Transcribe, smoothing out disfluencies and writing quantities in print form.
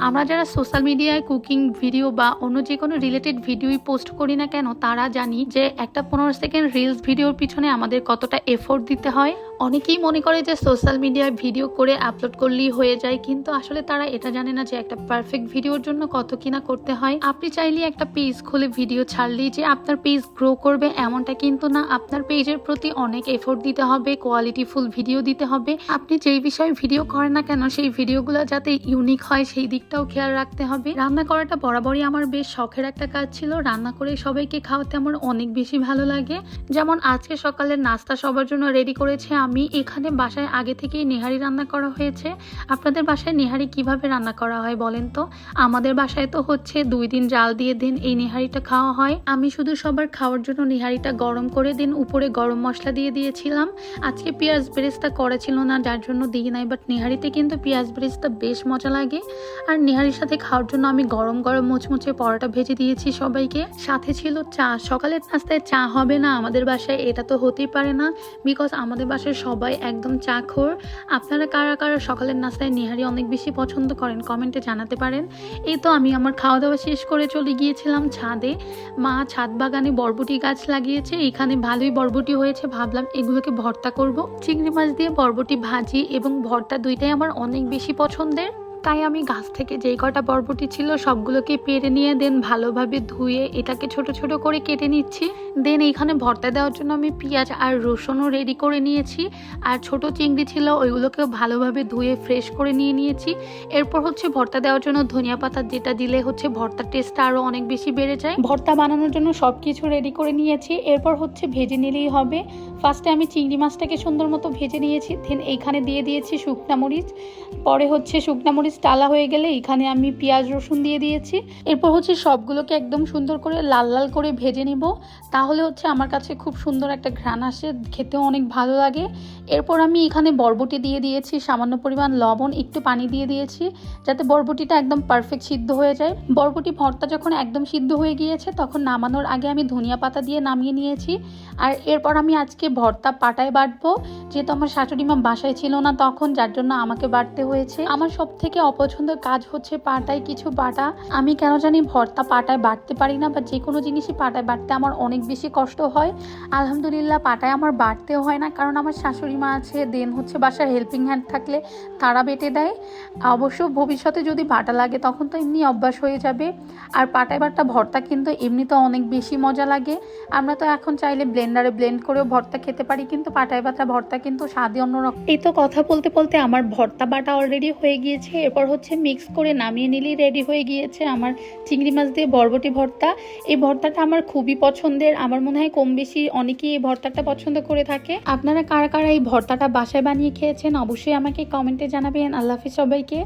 আমরা যারা সোশ্যাল মিডিয়ায় কুকিং ভিডিও বা অন্য যে কোনো রিলেটেড ভিডিওই পোস্ট করি না কেন, তারা জানি যে একটা 15 সেকেন্ড রিলস ভিডিওর পিছনে আমাদের কতটা এফোর্ট দিতে হয়। অনেকেই মনে করে যে সোশ্যাল মিডিয়ায় ভিডিও করে আপলোড করলেই হয়ে যায়, কিন্তু আসলে তারা এটা জানে না যে একটা পারফেক্ট ভিডিওর জন্য কত কিনা করতে হয়। আপনি চাইলে একটা পেজ খুলে ভিডিও ছাড়লেই যে আপনার পেজ গ্রো করবে এমনটা কিন্তু না। আপনার পেজের প্রতি অনেক এফোর্ট দিতে হবে, কোয়ালিটিফুল ভিডিও দিতে হবে। আপনি যেই বিষয়ে ভিডিও করেন না কেন সেই ভিডিওগুলো যাতে ইউনিক হয় সেই দিকটাও খেয়াল রাখতে হবে। রান্না করাটা বরাবরই আমার বেশ শখের একটা কাজ ছিল। রান্না করে সবাইকে খাওয়াতে আমার অনেক বেশি ভালো লাগে। যেমন আজকে সকালের নাস্তা সবার জন্য রেডি করেছে আমি। এখানে বাসায় আগে থেকেই নেহারি রান্না করা হয়েছে। আপনাদের বাসায় নেহারি কিভাবে রান্না করা হয় বলেন তো? আমাদের বাসায় তো হচ্ছে 2 দিন জাল দিয়ে দিন এই নেহারিটা খাওয়া হয়। আমি শুধু সবার খাওয়ার জন্য নেহারিটা গরম করে দিন উপরে গরম মশলা দিয়ে দিয়েছিলাম। আজকে পেঁয়াজ বেরেস্তা করা ছিল না, যার জন্য দিই নাই, বাট নেহারিতে কিন্তু পেঁয়াজ বেরেস্তা বেশ মজা লাগে। আর নেহারির সাথে খাওয়ার জন্য আমি গরম গরম মুচমুচে পরোটা ভেজে দিয়েছি সবাইকে। সাথে ছিল চা। সকালের নাস্তায় চা হবে না আমাদের বাসায়, এটা তো হতেই পারে না, বিকজ আমাদের বাসায় সবাই একদম চা খোর। আপনারা কারা কারা সকালের নাস্তায় নেহারি অনেক বেশি পছন্দ করেন কমেন্টে জানাতে পারেন। এই তো আমি আমার খাওয়া দাওয়া শেষ করে চলে গিয়েছিলাম ছাদে। মা ছাদ বাগানে বরবটি গাছ লাগিয়েছে, এখানে ভালোই বরবটি হয়েছে। ভাবলাম এগুলোকে ভর্তা করব। চিংড়ি মাছ দিয়ে বরবটি ভাজি এবং ভর্তা দুইটাই আমার অনেক বেশি পছন্দের। তাই আমি গাছ থেকে যেই কটা বরবটি ছিল সবগুলোকে পেরে নিয়ে দেন ভালোভাবে ধুয়ে এটাকে ছোট ছোট করে কেটে নিচ্ছি। দেন এইখানে ভর্তা দেওয়ার জন্য আমি পেঁয়াজ আর রসুনও রেডি করে নিয়েছি। আর ছোট চিংড়ি ছিল ওইগুলোকেও ভালোভাবে ধুয়ে ফ্রেশ করে নিয়েছি। এরপর হচ্ছে ভর্তা দেওয়ার জন্য ধনিয়া পাতা, যেটা দিলে হচ্ছে ভর্তার টেস্টটা আরও অনেক বেশি বেড়ে যায়। ভর্তা বানানোর জন্য সব কিছু রেডি করে নিয়েছি। এরপর হচ্ছে ভেজে নিলেই হবে। ফার্স্টে আমি চিংড়ি মাছটাকে সুন্দর মতো ভেজে নিয়েছি। দেন এইখানে দিয়ে দিয়েছি শুকনা মরিচ। পরে হচ্ছে শুকনা মরিচ টালা হয়ে গেলে এখানে আমি পেঁয়াজ রসুন দিয়ে দিয়েছি। এরপর হচ্ছে সবগুলোকে একদম সুন্দর করে লাল লাল করে ভেজে নিব, তাহলে হচ্ছে আমার কাছে খুব সুন্দর একটা ঘ্রাণ আসে, খেতেও অনেক ভালো লাগে। এরপর আমি এখানে বরবটি দিয়ে দিয়েছি, সামান্য পরিমাণ লবণ, একটু পানি দিয়ে দিয়েছি যাতে বরবটিটা একদম পারফেক্ট সিদ্ধ হয়ে যায়। বরবটি ভর্তা যখন একদম সিদ্ধ হয়ে গিয়েছে তখন নামানোর আগে আমি ধনিয়া পাতা দিয়ে নামিয়ে নিয়েছি। আর এরপর আমি আজকে ভর্তা পাটায় বাটবো, যেহেতু আমার শাশুড়ি মা বাসায় ছিল না তখন, যার জন্য আমাকে বাটতে হয়েছে। আমার সব থেকে অপছন্দের কাজ হচ্ছে পাটায় কিছু বাটা। আমি কেন জানি ভর্তা পাটায় বাটতে পারি না, বা যে কোনো জিনিসই পাটায় বাটতে আমার অনেক বেশি কষ্ট হয়। আলহামদুলিল্লাহ পাটায় আমার বাটতেও হয় না, কারণ আমার শাশুড়ি মা আছে। দেন হচ্ছে বাসার হেল্পিং হ্যান্ড থাকলে তারা বেটে দেয়। অবশ্য ভবিষ্যতে যদি বাটা লাগে তখন তো এমনি অভ্যাস হয়ে যাবে। আর পাটায় বাটা ভর্তা কিন্তু এমনিতে অনেক বেশি মজা লাগে। আমরা তো এখন চাইলে ব্লেন্ডারে ব্লেন্ড করেও ভর্তা খেতে পারি, কিন্তু পাটায় বাটা ভর্তা কিন্তু স্বাদই অন্যরকম। এই তো কথা বলতে বলতে আমার ভর্তা বাটা অলরেডি হয়ে গিয়েছে। এরপর হচ্ছে মিক্স করে নামিয়ে নিলেই রেডি হয়ে গিয়েছে আমার চিংড়ি মাছ দিয়ে বরবটি ভর্তা। এই ভর্তাটা আমার খুবই পছন্দের। আমার মনে হয় কম বেশি অনেকেই এই ভর্তাটা পছন্দ করে থাকে। আপনারা কারা কারা এই ভর্তাটা বাসায় বানিয়ে খেয়েছেন অবশ্যই আমাকে কমেন্টে জানাবেন। আল্লাহ হাফিজ সবাইকে।